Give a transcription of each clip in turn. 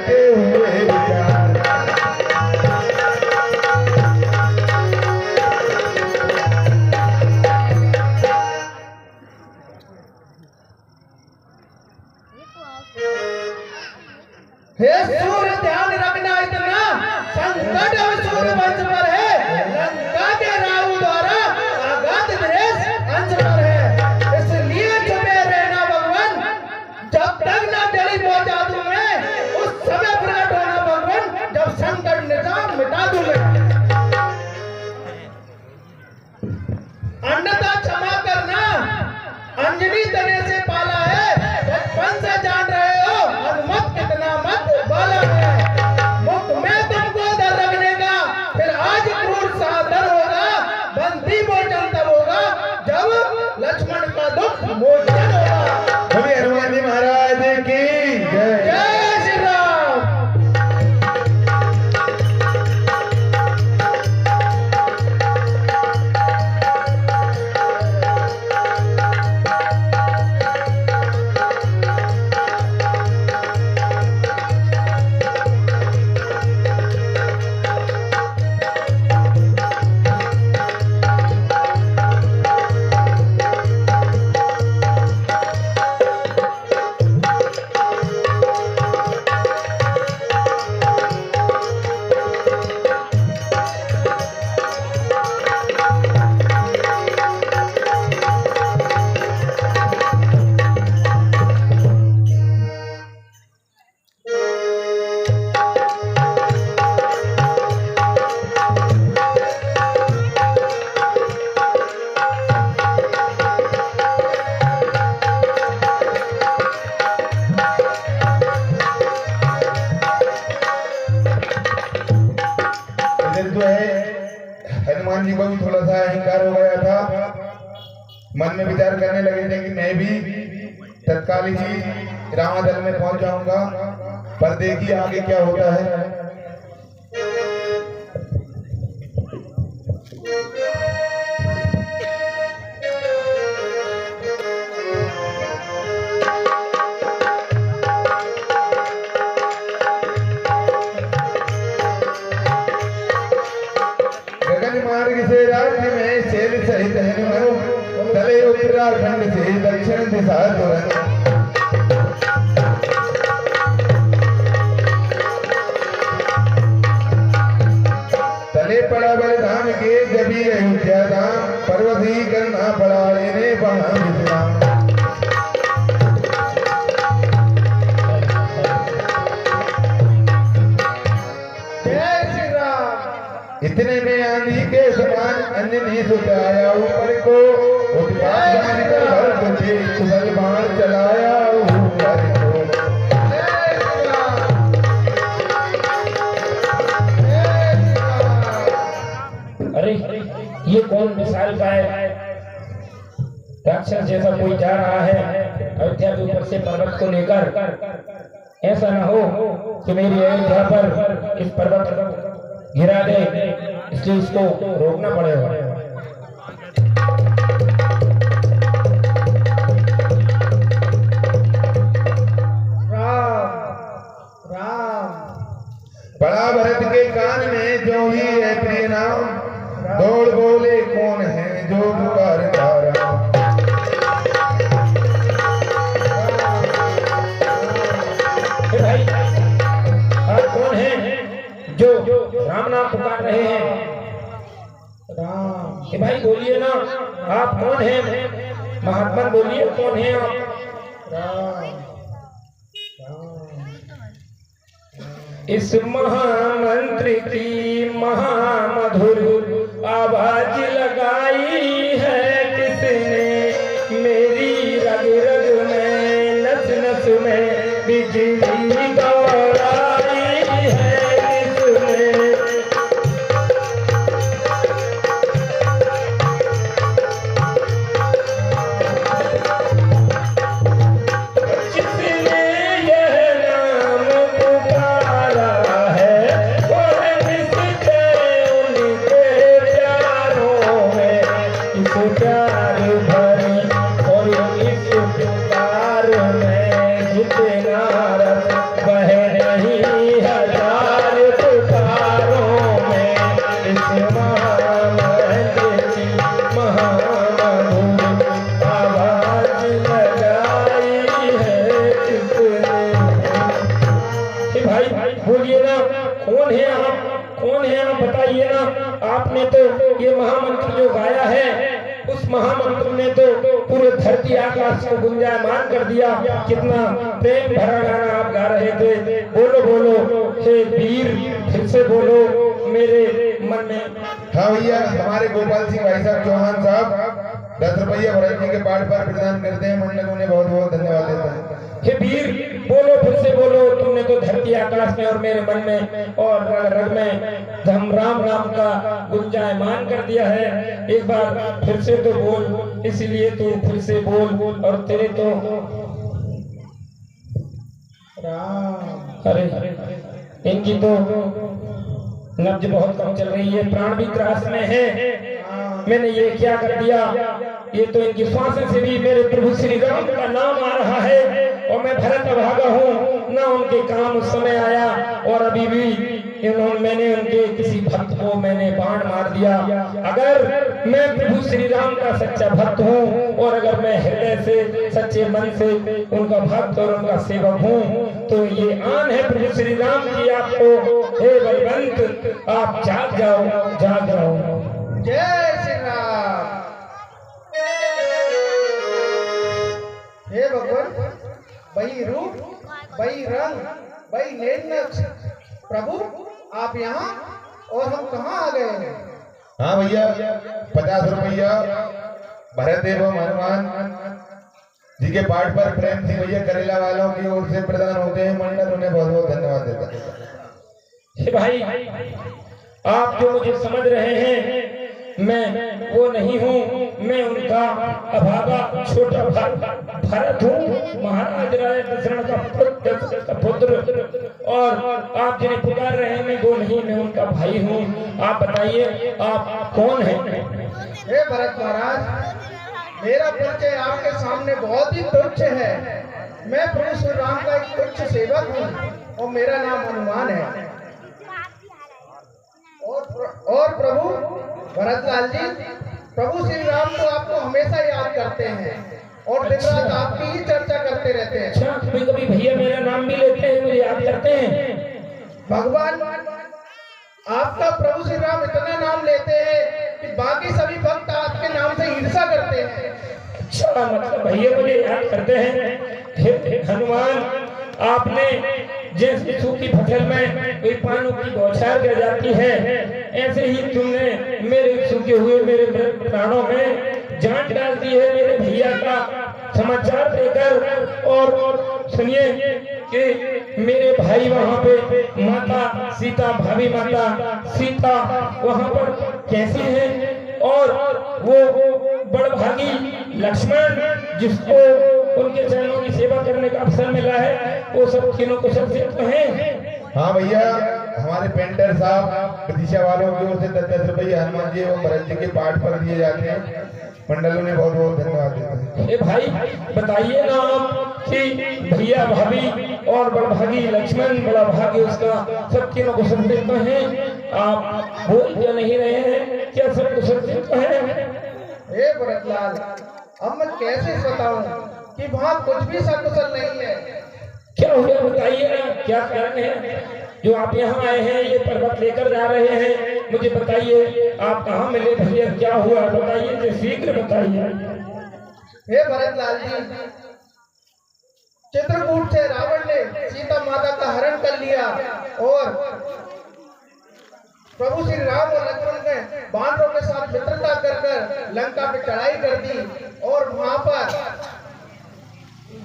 रहते हुए विचार। हे सूर्य ध्यान रखना इतना संकट अब सूर्य वंश पर है, लंका के राहु द्वारा आघात देश अंश पर है, इसलिए छुपे रहना भगवान, जब तक न जली पहुंचा दूं मैं, उस समय प्रकट होना भगवान, जब संकट निशान मिटा दूं मैं। अन्यथा क्षमा करना, अंजनी तने से पाला है, बचपन से जान रहे हो, अनुमत कितना मत बाला है, मुक्त में तुमको दर रखने का, फिर आज क्रूर साधन होगा, बंदी भोजन तब होगा, जब लक्ष्मण का दुख मोचन होगा। बोलिए हनुमान जी महाराज की जय। जय श्री राम। जो है हनुमान जी को भी थोड़ा सा अहंकार हो गया था, मन में विचार करने लगे थे कि मैं भी तत्काल ही रावण में पहुंच जाऊंगा, पर देखिए आगे क्या होता है। मार्ग से राज्य में शैल सहित हनुमान तले उत्तराखंड से दक्षिण दिशा तुरंत। तले पड़ा बलधाम के जबी अयोध्या धाम, पर्वती करना पड़ा लेने वहां विश्राम। इतने में आंधी के समान अंजनी सुत आया ऊपर को, उत्पात मानकर भरत से कुशल बाण चलाया ऊपर को। अरे ये कौन विशाल का है? राक्षस जैसा कोई जा रहा है अयोध्या के ऊपर से पर्वत को लेकर। ऐसा न हो कि मेरी अयोध्या पर इस पर्वत को गिरा दे, इसलिए इसको रोकना पड़ेगा। राम राम। बड़ा भरत के कान में जो ही है प्रिय नाम, दौड़ बोले कौन है जो पुकारता राम। भाई आप कौन हैं जो राम नाम पुकार रहे हैं? राम। भाई बोलिए ना, आप कौन हैं? महात्मा बोलिए, कौन हैं आप? राम। इस महामंत्र की महामधुर आवाज लगाई है किसने, मेरी रग रग में नस नस में बिजली दौड़ाई है किसने। जिसने यह नाम पुकारा है, वह निश्चय उनके प्यारों में बोलिए ना, कौन है आप, कौन है आप, बताइए ना। आपने तो ये महामंत्र जो गाया है, उस महामंत्र ने तो पूरे धरती आकाश को गुंजायमान कर दिया। कितना प्रेम भरा गाना आप गा रहे थे। बोलो बोलो हे वीर, फिर से बोलो मेरे मन में। हाँ भैया, हमारे गोपाल सिंह भाई साहब चौहान साहब 10 रुपये भरत जी के पाठ पर प्रदान करते हैं। मंडल उन्हें बहुत बहुत धन्यवाद देता है। हे वीर, बोलो फिर से बोलो, तुमने तो धरती आकाश में और मेरे मन में और रग रग में धम राम राम का गुंजायमान कर दिया है। एक बार फिर से तो बोल, इसीलिए तू फिर से बोल। और तेरे तो अरे इनकी तो नब्ज बहुत कम चल रही है, प्राण भी त्रास में है। मैंने ये क्या कर दिया, ये तो इनकी श्वास से भी मेरे प्रभु श्री राम का नाम आ रहा है। और मैं भरत अभागा हूँ, ना उनके काम उस समय आया। और अभी भी मैंने उनके किसी भक्त को मैंने बाण मार दिया। अगर मैं प्रभु श्री राम का सच्चा भक्त हूँ, और अगर मैं हृदय से सच्चे मन से उनका भक्त और उनका सेवक हूँ, तो ये आन है प्रभु श्री राम की आपको। हे बलवंत, आप जाग जाओ, जाग जाओ। जय श्री राम। हे भगवान, वही रूप, वही रंग, वही नैनक्ष, प्रभु आप यहाँ और हम कहाँ आ गए हैं? हाँ भैया, 50 रुपया भरत एवं हनुमान जी के पाठ पर प्रेम सिंह भैया करेला वालों की ओर से प्रदान होते हैं। मंडल उन्हें बहुत बहुत धन्यवाद देता है। हे भाई, आप जो मुझे समझ रहे हैं, मैं वो नहीं हूँ। मैं उनका अभागा छोटा भरत हूँ, महाराज राय दशरथ का पुत्र। और आप जिन्हें पुकार रहे हैं, मैं वो नहीं, मैं उनका भाई हूँ। आप बताइए आप कौन हैं? हे भरत महाराज, मेरा परिचय आपके सामने बहुत ही तुच्छ है। मैं प्रभु श्री राम का एक तुच्छ सेवक हूँ और मेरा नाम हनुमान है। और प्रभु भरतलाल जी, प्रभु श्री राम तो आपको हमेशा याद करते हैं और दिन रात आपकी ही चर्चा करते रहते हैं। अच्छा, कभी कभी भैया मेरा नाम भी लेते हैं, मुझे याद करते हैं। भगवान, आपका प्रभु श्री राम इतना नाम लेते हैं कि बाकी सभी भक्त आपके नाम से ईर्ष्या करते हैं। अच्छा, मतलब भैया मुझे याद करते हैं। हे हनुमान, आपने जैसे सूखी फसल में कोई पानी की बौछार गिर जाती है, ऐसे ही तुमने मेरे सूखे हुए मेरे प्राणों में जान डाल दी है। मेरे भैया का समाचार देकर, और सुनिए कि मेरे भाई वहाँ पे माता सीता, भाभी माता सीता वहाँ पर कैसी है, और वो बड़भागी लक्ष्मण जिसको उनके चरणों की सेवा करने का अवसर मिला है, वो सब तीनों कुशल से तो हैं। हाँ भैया, हमारे पेंटर साहब प्रतीक्षा वालों की ओर से 10 रुपये हनुमान जी और भरत जी के पाठ पर दिए जाते हैं। मंडलों ने बहुत बहुत धन्यवाद देते हैं। ए भाई, बताइए ना आप कि भैया भाभी और बड़भागी लक्ष्मण, बड़ा भागी उसका, सब तीनों कुशल से तो हैं। आप बोल क्यों नहीं रहे हैं? क्या सब कुशल से तो हैं? हे भरतलाल, अब मैं कैसे बताऊं कि वहाँ कुछ भी सकुशल नहीं है। क्या हो गया बताइए ना, क्या कारण है जो आप यहाँ आए हैं, ये पर्वत लेकर जा रहे हैं? मुझे बताइए, आप कहाँ मिले भैया, क्या हुआ बताइए, जो शीघ्र बताइए। हे भरतलाल जी, चित्रकूट से रावण ने सीता माता का हरण कर लिया और प्रभु श्री राम और लक्ष्मण ने बानरों के साथ मित्रता कर लंका पे चढ़ाई कर दी। और वहां पर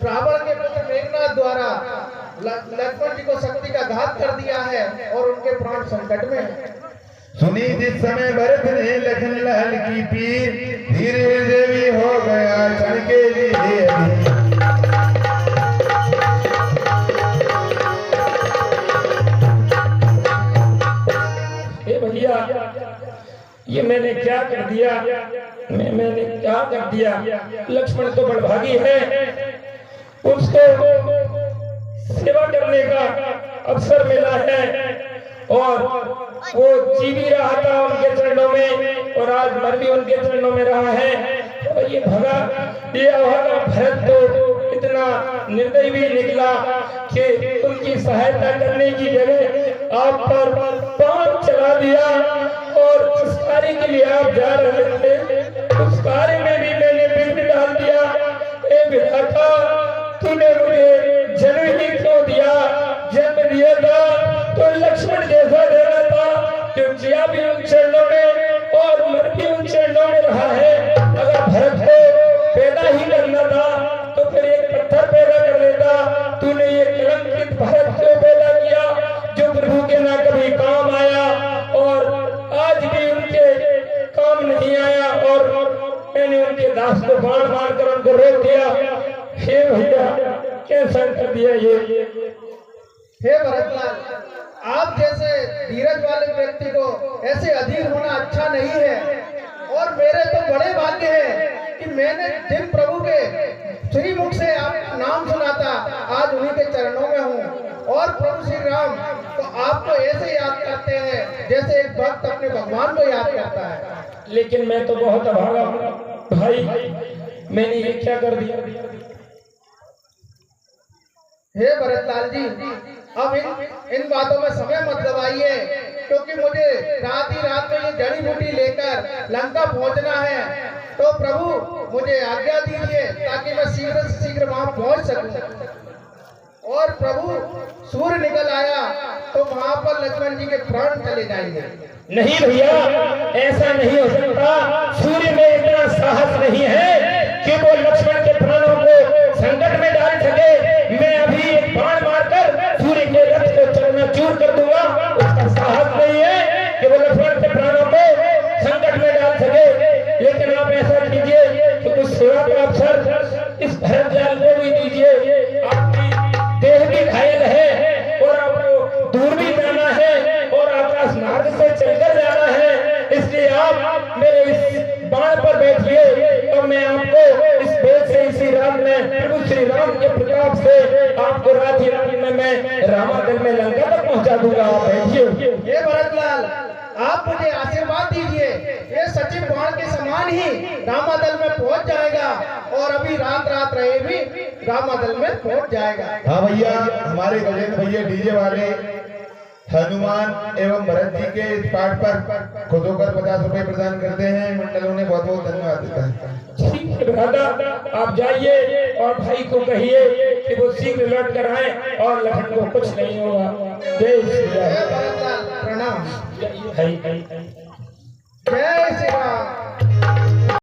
रावण के पुत्र मेघनाथ द्वारा लक्ष्मण जी को शक्ति का घात कर दिया है और उनके प्राण संकट में है। सुनी जिस समय भरत ने लखन लाल की पीर, धीरे देवी हो गया क्षण के लिए अधीर। ये मैंने क्या कर दिया, मैंने क्या कर दिया? लक्ष्मण तो बड़भागी है, उसको सेवा करने का अवसर मिला है और वो जी भी रहा था उनके चरणों में, और आज मर भी उनके चरणों में रहा है। और ये भगा, ये अभागा भरत तो इतना निर्दयी भी निकला कि उनकी सहायता करने की जगह आप पर बाण चला दिया और जिस कार्य के लिए आप जा रहे थे उस कार्य में भी मैंने विघ्न डाल दिया। ए विधाता, तूने मुझे जन्म ही क्यों दिया? जन्म दिया था तो लक्ष्मण जैसा देना था जो जिया भी उन चरणों में और मर भी उन चरणों में रहा है। अगर भरत को पैदा ही करना था तो फिर एक पत्थर पैदा कर देता। तूने ये कलंकित भरत क्यों पैदा किया जो प्रभु के ना कभी काम आया और आज भी उनके काम नहीं आया और मैंने उनके दास को बाण मार कर उनको रोक दिया। हे भैया, कैसा कर दिया ये? हे भरतलाल, आप जैसे धीरज वाले व्यक्ति को ऐसे अधीर होना अच्छा नहीं है। और मेरे तो बड़े भाग्य है कि मैंने जिन प्रभु के श्री मुख से आपका नाम सुना था आज उन्हीं के चरणों में हूँ। और प्रभु श्री राम तो आपको ऐसे याद करते हैं जैसे एक भक्त अपने भगवान को याद करता है। लेकिन मैं तो बहुत अभागा हूँ भाई, मैंने ये क्या कर दिया? हे भरतलाल जी, अब इन बातों में समय मत गवाइए, क्योंकि मुझे रात ही रात में ये जड़ी बूटी लेकर लंका पहुंचना है। तो प्रभु मुझे आज्ञा दीजिए ताकि मैं शीघ्र से शीघ्र वहां पहुंच सकूं। और प्रभु सूर्य निकल आया तो वहां पर लक्ष्मण जी के प्राण चले जाएंगे। नहीं भैया, ऐसा नहीं हो सकता। सूर्य में इतना साहस नहीं है कि वो लक्ष्मण के प्राणों को संकट में डाल सके। मैं अभी एक बाण मारकर सूर्य के रथ को चकनाचूर कर दूंगा। उसका साहस नहीं है कि वो लक्ष्मण के प्राणों को संकट में डाल सके। लेकिन आप ऐसा कीजिए कि कुछ सेवा का अवसर इस भरतलाल को भी दीजिए। आपकी देह भी घायल है और आपको दूर भी जाना है और आकाश मार्ग से चलकर जाना है, इसलिए आप मेरे इस बाण पर बैठिए और मैं आपको इस बेल से इसी रात में प्रभु श्री राम के प्रताप से आपको रात ही रात में मैं रामादल में लंका तक पहुंचा दूंगा। आप बैठिए। हे भरतलाल, आप मुझे आशीर्वाद दीजिए, ये सचिव बाण के समान ही रामादल में पहुंच जाएगा और अभी रात रात रहे भी रामादल में पहुंच जाएगा। हाँ भैया, हमारे गजेंद्र भैया डीजे वाले हनुमान एवं भरत जी के इस पाठ पर खुद होकर 50 रुपए प्रदान करते हैं। मंडल उन्हें बहुत बहुत धन्यवाद देता है। ठीक है दादा, आप जाइए और भाई को कहिए कि वो शीघ्र लौट कर आए और लखन को कुछ नहीं होगा। जय श्री राम। हे भरतलाल, प्रणाम। भाई